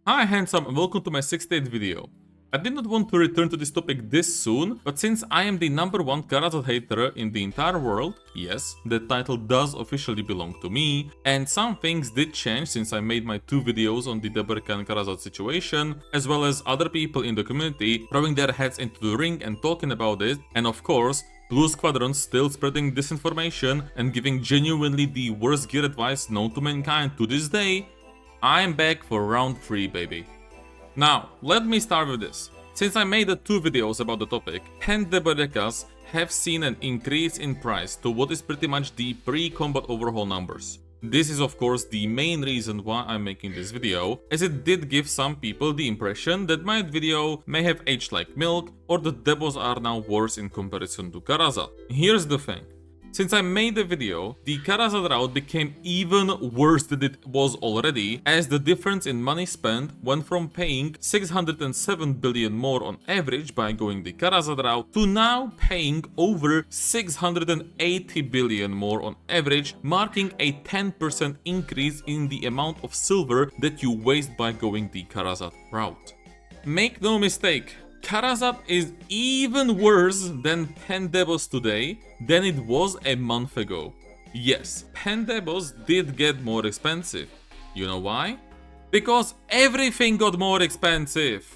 Hi handsome and welcome to my 68th video. I did not want to return to this topic this soon, but since I am the #1 Kharazad hater in the entire world, yes, the title does officially belong to me, and some things did change since I made my 2 videos on the Deboreka and Kharazad situation, as well as other people in the community throwing their heads into the ring and talking about it, and of course, Blue Squadron still spreading disinformation and giving genuinely the worst gear advice known to mankind to this day. I'm back for round 3, baby. Now, let me start with this. Since I made the 2 videos about the topic, 10 Deborekas have seen an increase in price to what is pretty much the pre-combat overhaul numbers. This is of course the main reason why I'm making this video, as it did give some people the impression that my video may have aged like milk or the Debos are now worse in comparison to Kharazad. Here's the thing. Since I made the video, the Kharazad route became even worse than it was already, as the difference in money spent went from paying 607 billion more on average by going the Kharazad route to now paying over 680 billion more on average, marking a 10% increase in the amount of silver that you waste by going the Kharazad route. Make no mistake, Kharazad is even worse than Pen Debos today than it was a month ago. Yes, Pen Debos did get more expensive. You know why? Because everything got more expensive.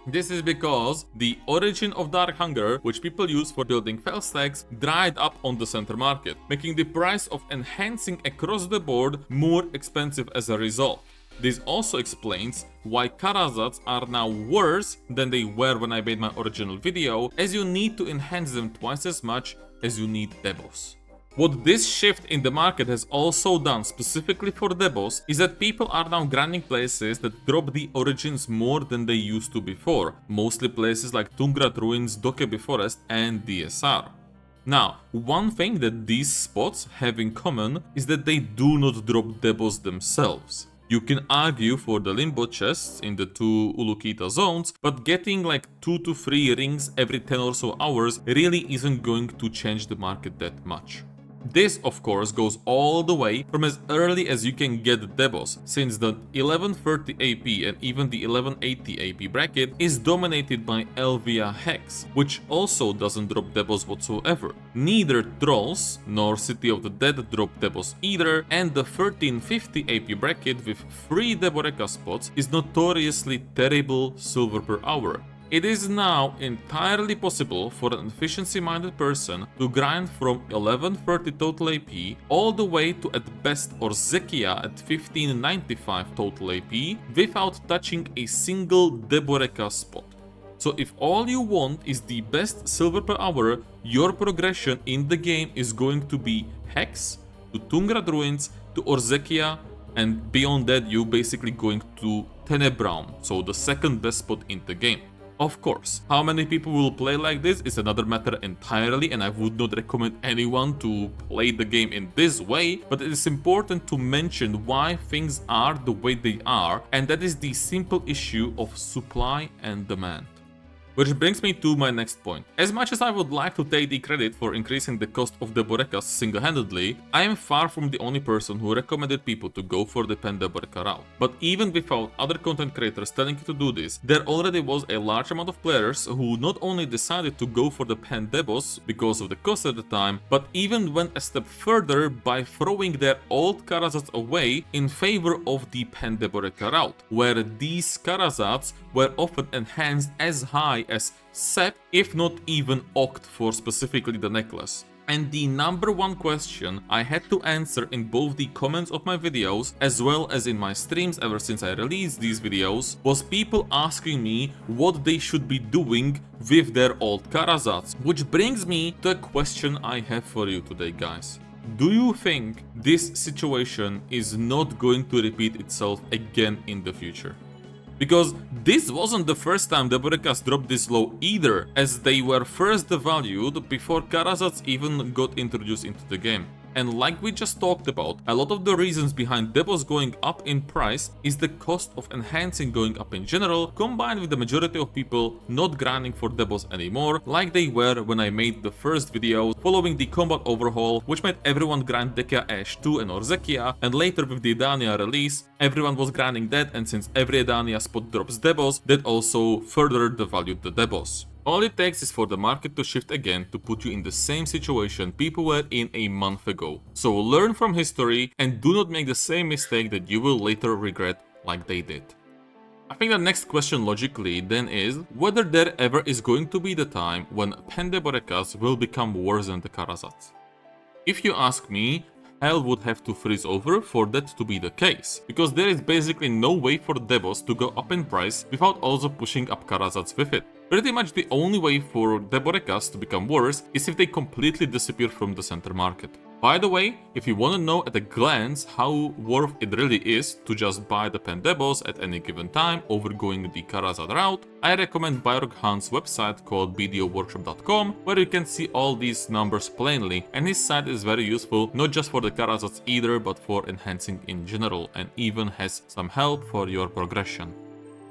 This is because the origin of Dark Hunger, which people use for building fell stacks, dried up on the center market, making the price of enhancing across the board more expensive as a result. This also explains why Kharazads are now worse than they were when I made my original video, as you need to enhance them twice as much as you need Debos. What this shift in the market has also done specifically for Debos is that people are now grinding places that drop the origins more than they used to before, mostly places like Tungrat Ruins, Dokeby Forest and DSR. Now, one thing that these spots have in common is that they do not drop Debos themselves. You can argue for the limbo chests in the 2 Ulukita zones, but getting like 2 to 3 rings every 10 or so hours really isn't going to change the market that much. This of course goes all the way from as early as you can get Debos, since the 1130 AP and even the 1180 AP bracket is dominated by Elvia Hex, which also doesn't drop Debos whatsoever. Neither Trolls nor City of the Dead drop Debos either, and the 1350 AP bracket with 3 Deboreka spots is notoriously terrible silver per hour. It is now entirely possible for an efficiency-minded person to grind from 1130 total AP all the way to at best Orzekia at 1595 total AP without touching a single Deboreka spot. So if all you want is the best silver per hour, your progression in the game is going to be Hex, to Tungrat Ruins, to Orzekia, and beyond that you're basically going to Tenebraum, so the second best spot in the game. Of course, how many people will play like this is another matter entirely, and I would not recommend anyone to play the game in this way, but it is important to mention why things are the way they are, and that is the simple issue of supply and demand. Which brings me to my next point. As much as I would like to take the credit for increasing the cost of Deborekas single-handedly, I am far from the only person who recommended people to go for the Pen Deboreka route. But even without other content creators telling you to do this, there already was a large amount of players who not only decided to go for the Pen Debos because of the cost at the time, but even went a step further by throwing their old Kharazads away in favor of the Pen Deboreka route, where these Kharazads were often enhanced as high as SEP, if not even Oct for specifically the necklace. And the #1 question I had to answer in both the comments of my videos as well as in my streams ever since I released these videos was people asking me what they should be doing with their old Kharazads, which brings me to a question I have for you today, guys. Do you think this situation is not going to repeat itself again in the future? Because this wasn't the first time Deborekas dropped this low either, as they were first devalued before Kharazads even got introduced into the game. And like we just talked about, a lot of the reasons behind Debos going up in price is the cost of enhancing going up in general, combined with the majority of people not grinding for Debos anymore, like they were when I made the first video following the combat overhaul, which made everyone grind Dekia Ash 2 and Orzekia, and later with the Edania release, everyone was grinding that, and since every Edania spot drops Debos, that also further devalued the Debos. All it takes is for the market to shift again to put you in the same situation people were in a month ago. So learn from history and do not make the same mistake that you will later regret like they did. I think the next question logically then is whether there ever is going to be the time when Deborekas will become worse than the Kharazads. If you ask me, hell would have to freeze over for that to be the case, because there is basically no way for Debos to go up in price without also pushing up Kharazads with it. Pretty much the only way for Deborekas to become worse is if they completely disappear from the center market. By the way, if you want to know at a glance how worth it really is to just buy the Debos at any given time over going the Kharazad route, I recommend Byrog Han's website called bdoworkshop.com, where you can see all these numbers plainly, and his site is very useful not just for the Kharazads either, but for enhancing in general, and even has some help for your progression.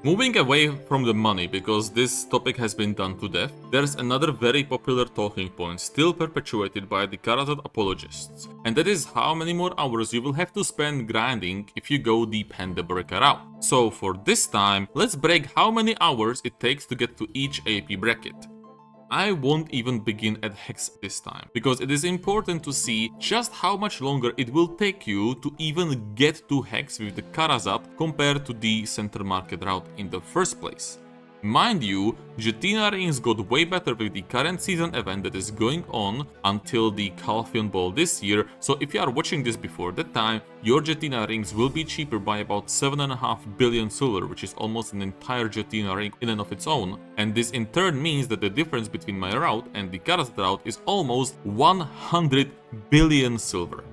Moving away from the money, because this topic has been done to death, there's another very popular talking point still perpetuated by the Kharazad apologists, and that is how many more hours you will have to spend grinding if you go the Deboreka route. So for this time, let's break how many hours it takes to get to each AP bracket. I won't even begin at Hex this time, because it is important to see just how much longer it will take you to even get to Hex with the Kharazad compared to the center market route in the first place. Mind you, Jetina rings got way better with the current season event that is going on until the Calphion Ball this year, so if you are watching this before that time, your Jetina rings will be cheaper by about 7.5 billion silver, which is almost an entire Jetina ring in and of its own, and this in turn means that the difference between my route and the Kharazad route is almost 100 billion silver.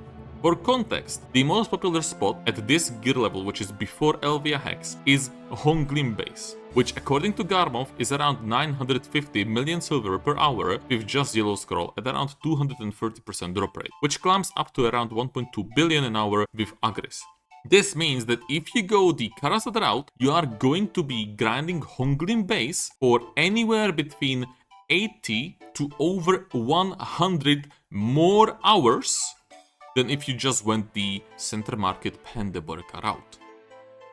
For context, the most popular spot at this gear level, which is before Elvia Hex, is Honglim Base, which according to Garmov is around 950 million silver per hour with just Yellow Scroll at around 230% drop rate, which climbs up to around 1.2 billion an hour with Agris. This means that if you go the Kharazad route, you are going to be grinding Honglim Base for anywhere between 80 to over 100 more hours than if you just went the center market Deboreka route.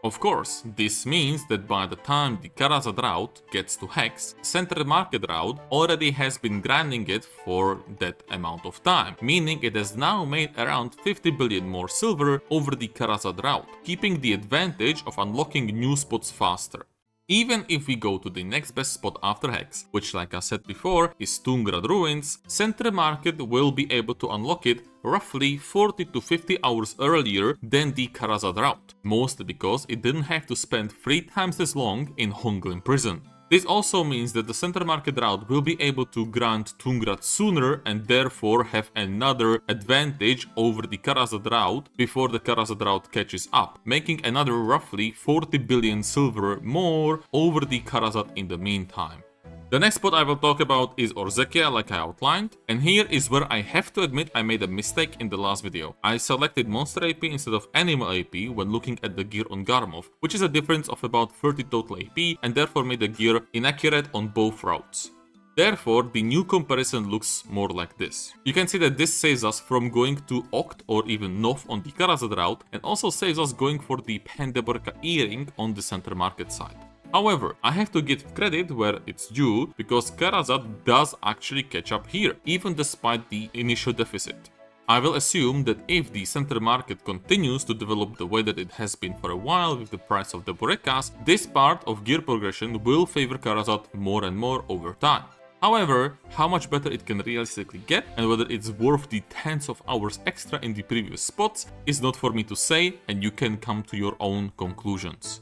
Of course, this means that by the time the Kharazad route gets to Hex, center market route already has been grinding it for that amount of time, meaning it has now made around 50 billion more silver over the Kharazad route, keeping the advantage of unlocking new spots faster. Even if we go to the next best spot after Hex, which like I said before is Stungrad Ruins, Center Market will be able to unlock it roughly 40 to 50 hours earlier than the Kharazad route, mostly because it didn't have to spend 3 times as long in Honglim Prison. This also means that the center market route will be able to grant Tungrad sooner and therefore have another advantage over the Kharazad route before the Kharazad route catches up, making another roughly 40 billion silver more over the Kharazad in the meantime. The next spot I will talk about is Orzekia, like I outlined, and here is where I have to admit I made a mistake in the last video. I selected Monster AP instead of Animal AP when looking at the gear on Garmov, which is a difference of about 30 total AP, and therefore made the gear inaccurate on both routes. Therefore, the new comparison looks more like this. You can see that this saves us from going to Oct or even Nov on the Kharazad route, and also saves us going for the Deboreka earring on the center market side. However, I have to give credit where it's due, because Kharazad does actually catch up here, even despite the initial deficit. I will assume that if the center market continues to develop the way that it has been for a while with the price of the Deborekas, this part of gear progression will favor Kharazad more and more over time. However, how much better it can realistically get and whether it's worth the tens of hours extra in the previous spots is not for me to say, and you can come to your own conclusions.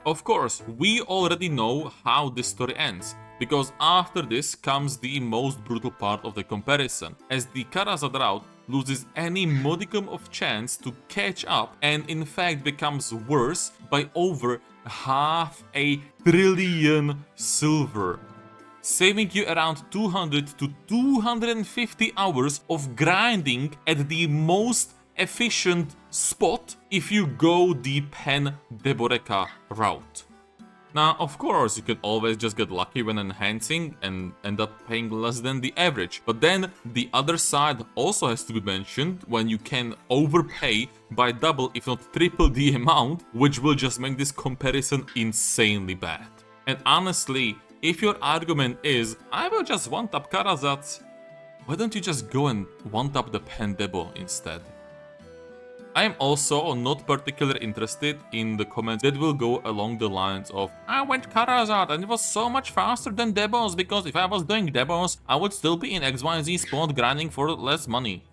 Of course, we already know how this story ends, because after this comes the most brutal part of the comparison, as the Kharazad route loses any modicum of chance to catch up and in fact becomes worse by over 500 billion silver. saving you around 200 to 250 hours of grinding at the most efficient spot if you go the pen Deboreka route. Now, of course, you can always just get lucky when enhancing and end up paying less than the average. But then the other side also has to be mentioned when you can overpay by double, if not triple the amount, which will just make this comparison insanely bad. And honestly, if your argument is, I will just one-tap Kharazad, why don't you just go and one-tap the pen Debo instead? I am also not particularly interested in the comments that will go along the lines of I went Kharazad and it was so much faster than Debos because if I was doing Debos, I would still be in XYZ spot grinding for less money.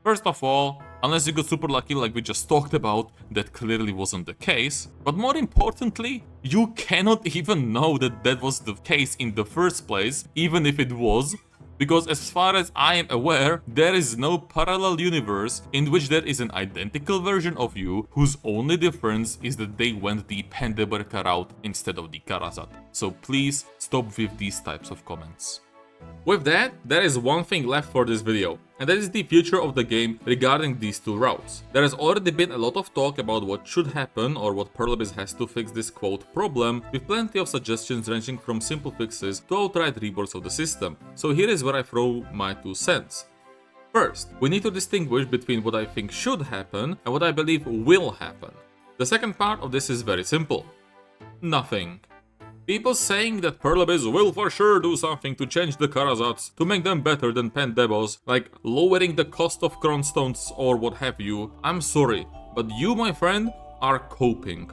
First of all, unless you got super lucky like we just talked about, that clearly wasn't the case. But more importantly, you cannot even know that that was the case in the first place, even if it was. Because as far as I am aware, there is no parallel universe in which there is an identical version of you whose only difference is that they went the pen Deboreka route instead of the Kharazad. So please stop with these types of comments. With that, there is one thing left for this video, and that is the future of the game regarding these two routes. There has already been a lot of talk about what should happen or what Perlebis has to fix this quote problem, with plenty of suggestions ranging from simple fixes to outright rebuilds of the system. So here is where I throw my 2 cents. First, we need to distinguish between what I think should happen and what I believe will happen. The second part of this is very simple. Nothing. People saying that Perlebis will for sure do something to change the Kharazads to make them better than pen Debos, like lowering the cost of Cron Stones or what have you, I'm sorry, but you, my friend, are coping.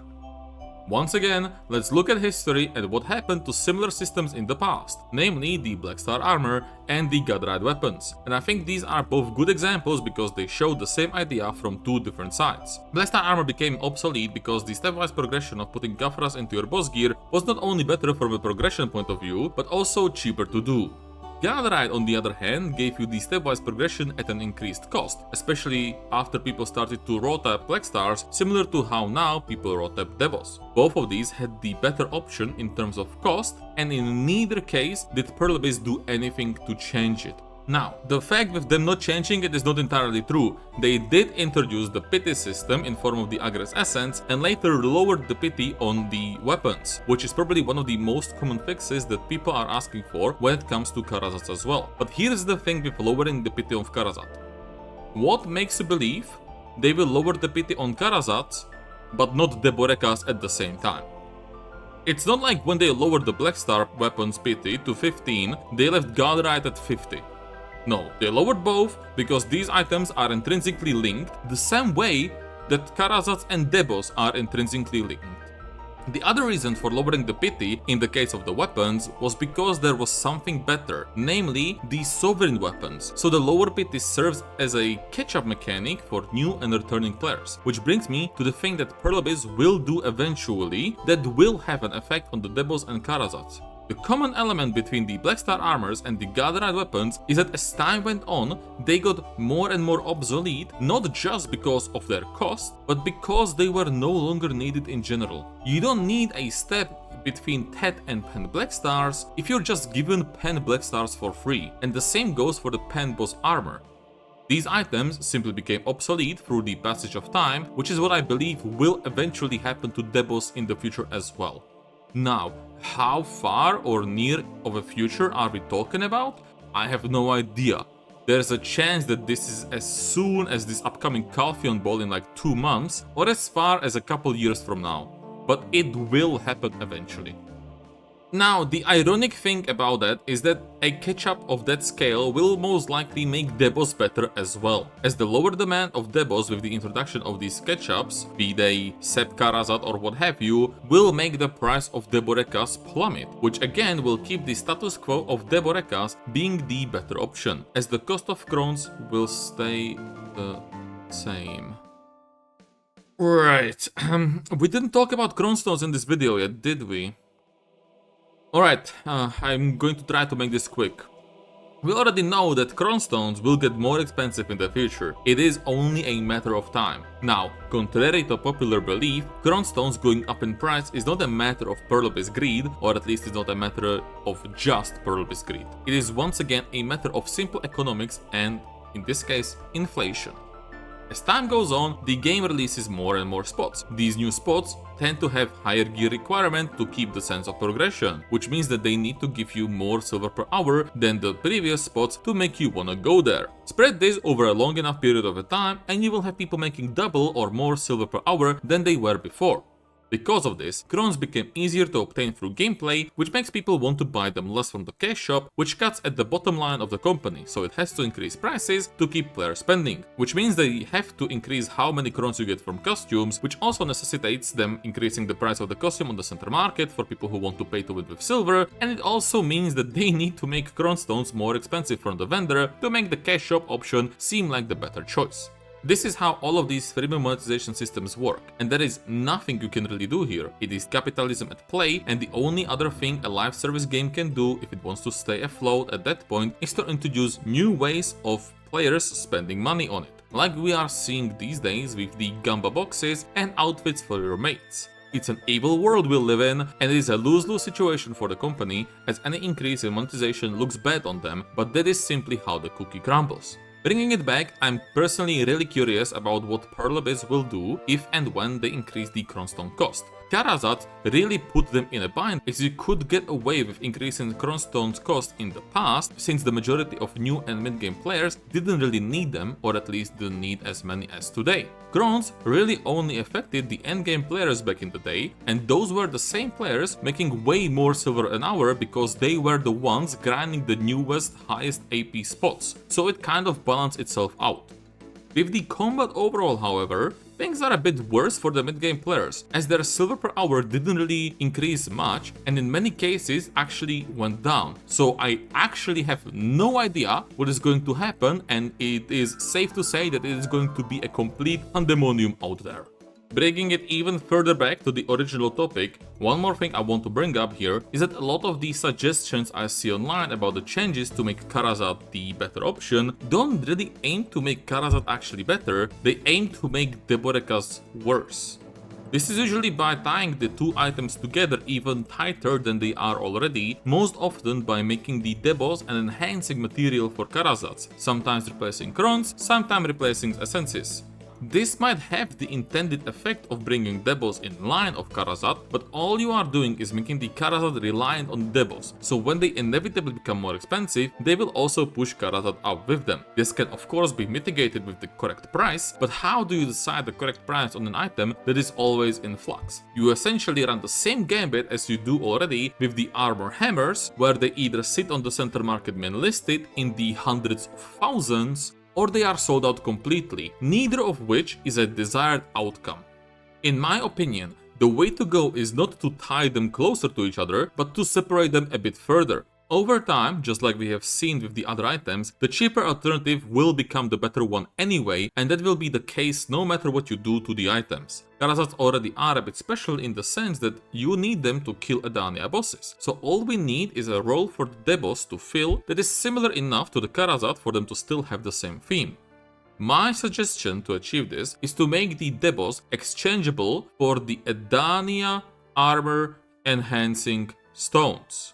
Once again, let's look at history and what happened to similar systems in the past, namely the Black Star armor and the Godride weapons. And I think these are both good examples because they show the same idea from 2 different sides. Black Star armor became obsolete because the stepwise progression of putting Gafras into your boss gear was not only better from a progression point of view, but also cheaper to do. Godride, on the other hand, gave you the stepwise progression at an increased cost, especially after people started to roll-tap Black Stars, similar to how now people roll-tap Debos. Both of these had the better option in terms of cost, and in neither case did Perlebis do anything to change it. Now, the fact with them not changing it is not entirely true. They did introduce the pity system in form of the Aggress Essence and later lowered the pity on the weapons, which is probably one of the most common fixes that people are asking for when it comes to Kharazad as well. But here's the thing with lowering the pity of Kharazad. What makes you believe they will lower the pity on Kharazad but not Deborekas at the same time? It's not like when they lowered the Black Star weapons pity to 15, they left Godride at 50. No, they lowered both because these items are intrinsically linked the same way that Kharazad and Debos are intrinsically linked. The other reason for lowering the pity in the case of the weapons was because there was something better, namely the sovereign weapons. So the lower pity serves as a catch-up mechanic for new and returning players, which brings me to the thing that Perlebis will do eventually that will have an effect on the Debos and Kharazad. The common element between the Black Star armors and the Godride weapons is that as time went on, they got more and more obsolete, not just because of their cost, but because they were no longer needed in general. You don't need a step between Tet and Pen Black Stars if you're just given Pen Black Stars for free, and the same goes for the Pen Boss armor. These items simply became obsolete through the passage of time, which is what I believe will eventually happen to Debos in the future as well. Now, how far or near of a future are we talking about? I have no idea. There's a chance that this is as soon as this upcoming Calphion Ball in like 2 months, or as far as a couple years from now. But it will happen eventually. Now, the ironic thing about that is that a catch-up of that scale will most likely make Debos better as well, as the lower demand of Debos with the introduction of these catch-ups, be they Sept Kharazad or what have you, will make the price of Deborekas plummet, which again will keep the status quo of Deborekas being the better option, as the cost of crowns will stay the same. Right, we didn't talk about Cron Stones in this video yet, did we? Alright, I'm going to try to make this quick. We already know that Cron Stones will get more expensive in the future. It is only a matter of time. Now, contrary to popular belief, Cron Stones going up in price is not a matter of pearl-based greed, or at least it's not a matter of just pearl-based greed. It is once again a matter of simple economics and, in this case, inflation. As time goes on, the game releases more and more spots. These new spots tend to have higher gear requirement to keep the sense of progression, which means that they need to give you more silver per hour than the previous spots to make you wanna go there. Spread this over a long enough period of time and you will have people making double or more silver per hour than they were before. Because of this, crons became easier to obtain through gameplay, which makes people want to buy them less from the cash shop, which cuts at the bottom line of the company, so it has to increase prices to keep players spending. Which means they have to increase how many crons you get from costumes, which also necessitates them increasing the price of the costume on the center market for people who want to pay to win with silver, and it also means that they need to make Cron Stones more expensive from the vendor to make the cash shop option seem like the better choice. This is how all of these freemium monetization systems work, and there is nothing you can really do here. It is capitalism at play, and the only other thing a live service game can do if it wants to stay afloat at that point is to introduce new ways of players spending money on it, like we are seeing these days with the Gamba boxes and outfits for your mates. It's an evil world we live in, and it is a lose-lose situation for the company, as any increase in monetization looks bad on them, but that is simply how the cookie crumbles. Bringing it back, I'm personally really curious about what Pearl-Abyss will do if and when they increase the Cronstone cost. Kharazad really put them in a bind, as you could get away with increasing Cronstone's cost in the past, since the majority of new and mid-game players didn't really need them, or at least didn't need as many as today. Crons really only affected the endgame players back in the day, and those were the same players making way more silver an hour because they were the ones grinding the newest, highest AP spots, so it kind of balanced itself out. With the combat overall, however, things are a bit worse for the mid-game players, as their silver per hour didn't really increase much and in many cases actually went down. So I actually have no idea what is going to happen, and it is safe to say that it is going to be a complete pandemonium out there. Bringing it even further back to the original topic, one more thing I want to bring up here is that a lot of the suggestions I see online about the changes to make Kharazad the better option don't really aim to make Kharazad actually better, they aim to make Deborekas worse. This is usually by tying the two items together even tighter than they are already, most often by making the Debos an enhancing material for Kharazads, sometimes replacing crons, sometimes replacing essences. This might have the intended effect of bringing Debos in line of Kharazad, but all you are doing is making the Kharazad reliant on Debos, so when they inevitably become more expensive, they will also push Kharazad up with them. This can of course be mitigated with the correct price, but how do you decide the correct price on an item that is always in flux? You essentially run the same gambit as you do already with the armor hammers, where they either sit on the center market main listed in the hundreds of thousands, or they are sold out completely, neither of which is a desired outcome. In my opinion, the way to go is not to tie them closer to each other, but to separate them a bit further. Over time, just like we have seen with the other items, the cheaper alternative will become the better one anyway, and that will be the case no matter what you do to the items. Kharazads already are a bit special in the sense that you need them to kill Adania bosses, so all we need is a role for the Debos to fill that is similar enough to the Kharazad for them to still have the same theme. My suggestion to achieve this is to make the Debos exchangeable for the Adania armor enhancing stones.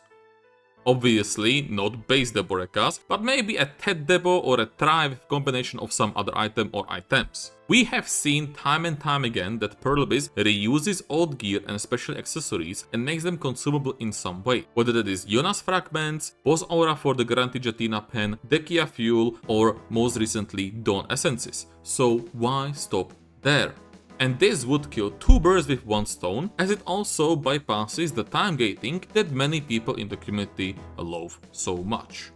Obviously not base Deborekas, but maybe a Tet Debo or a Tri with combination of some other item or items. We have seen time and time again that Pearl-Abyss reuses old gear and special accessories and makes them consumable in some way, whether that is Jonas fragments, boss aura for the Garanti Jatina pen, Dekia fuel, or most recently Dawn essences. So why stop there? And this would kill two birds with one stone, as it also bypasses the time gating that many people in the community love so much.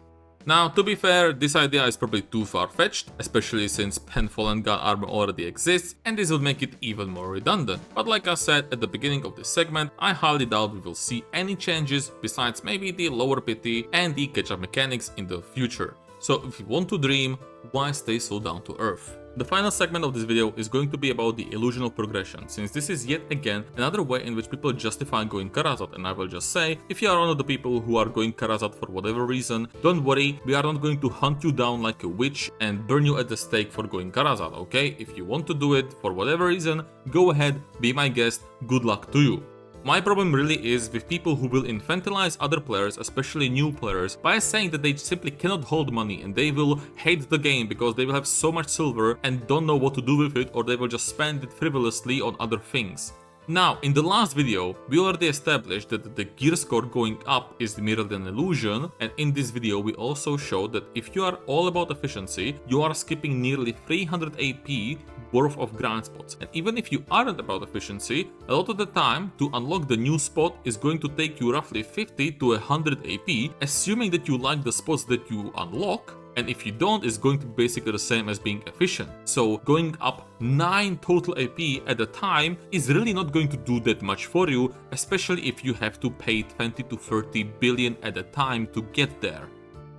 Now, to be fair, this idea is probably too far-fetched, especially since Penfall and Gun armor already exists, and this would make it even more redundant. But like I said at the beginning of this segment, I highly doubt we will see any changes besides maybe the lower pity and the catch-up mechanics in the future. So if you want to dream, why stay so down to earth? The final segment of this video is going to be about the illusion of progression, since this is yet again another way in which people justify going Kharazad, and I will just say, if you are one of the people who are going Kharazad for whatever reason, don't worry, we are not going to hunt you down like a witch and burn you at the stake for going Kharazad, okay? If you want to do it for whatever reason, go ahead, be my guest, good luck to you. My problem really is with people who will infantilize other players, especially new players, by saying that they simply cannot hold money and they will hate the game because they will have so much silver and don't know what to do with it, or they will just spend it frivolously on other things. Now, in the last video, we already established that the gear score going up is merely an illusion, and in this video we also showed that if you are all about efficiency, you are skipping nearly 300 AP worth of grind spots. And even if you aren't about efficiency, a lot of the time to unlock the new spot is going to take you roughly 50 to 100 AP, assuming that you like the spots that you unlock. And if you don't, it's going to be basically the same as being efficient. So going up 9 total AP at a time is really not going to do that much for you, especially if you have to pay 20 to 30 billion at a time to get there.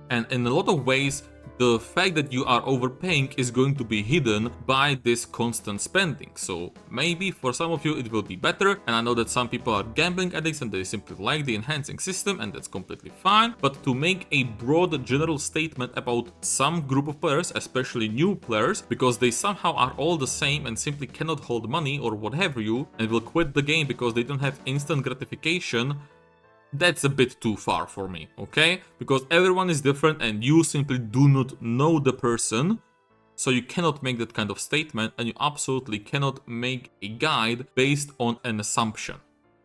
And in a lot of ways, the fact that you are overpaying is going to be hidden by this constant spending. So maybe for some of you it will be better, and I know that some people are gambling addicts and they simply like the enhancing system, and that's completely fine. But to make a broad general statement about some group of players, especially new players, because they somehow are all the same and simply cannot hold money or what have you, and will quit the game because they don't have instant gratification, that's a bit too far for me, okay? Because everyone is different and you simply do not know the person, so you cannot make that kind of statement, and you absolutely cannot make a guide based on an assumption.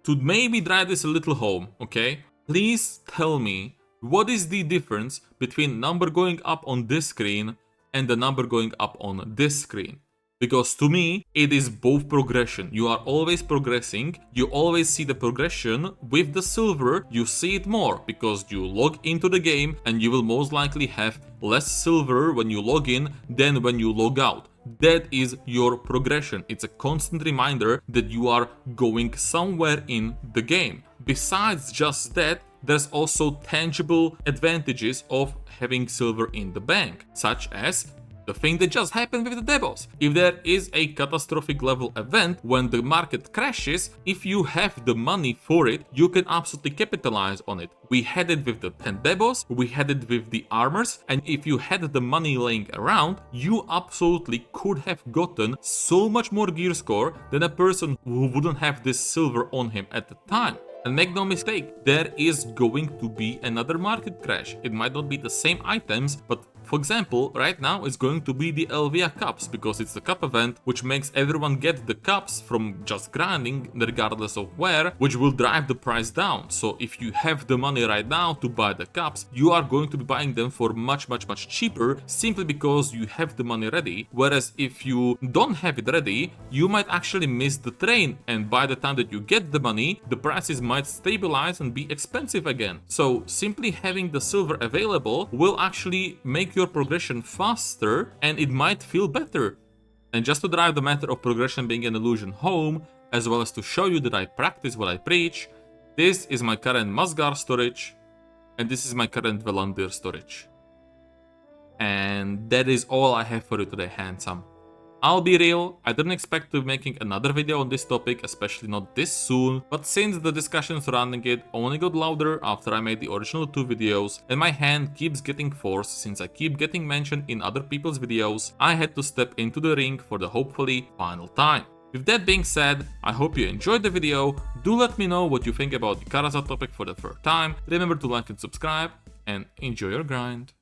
To maybe drive this a little home, okay? Please tell me, what is the difference between number going up on this screen and the number going up on this screen? Because to me, it is both progression. You are always progressing, you always see the progression. With the silver, you see it more because you log into the game and you will most likely have less silver when you log in than when you log out. That is your progression. It's a constant reminder that you are going somewhere in the game. Besides just that, there's also tangible advantages of having silver in the bank, such as the thing that just happened with the Debos. If there is a catastrophic level event when the market crashes, if you have the money for it, you can absolutely capitalize on it. We had it with the 10 Debos, we had it with the armors, and if you had the money laying around, you absolutely could have gotten so much more gear score than a person who wouldn't have this silver on him at the time. And make no mistake, there is going to be another market crash. It might not be the same items, but for example, right now it's going to be the LVA cups, because it's the cup event, which makes everyone get the cups from just grinding, regardless of where, which will drive the price down. So if you have the money right now to buy the cups, you are going to be buying them for much cheaper, simply because you have the money ready. Whereas if you don't have it ready, you might actually miss the train, and by the time that you get the money, the prices might stabilize and be expensive again. So simply having the silver available will actually make your progression faster, and it might feel better. And just to drive the matter of progression being an illusion home, as well as to show you that I practice what I preach, this is my current Masgar storage, and this is my current Velandir storage. And that is all I have for you today, handsome. I'll be real, I didn't expect to be making another video on this topic, especially not this soon, but since the discussion surrounding it only got louder after I made the original 2 videos, and my hand keeps getting forced since I keep getting mentioned in other people's videos, I had to step into the ring for the hopefully final time. With that being said, I hope you enjoyed the video. Do let me know what you think about the Kharazad topic for the third time. Remember to like and subscribe, and enjoy your grind.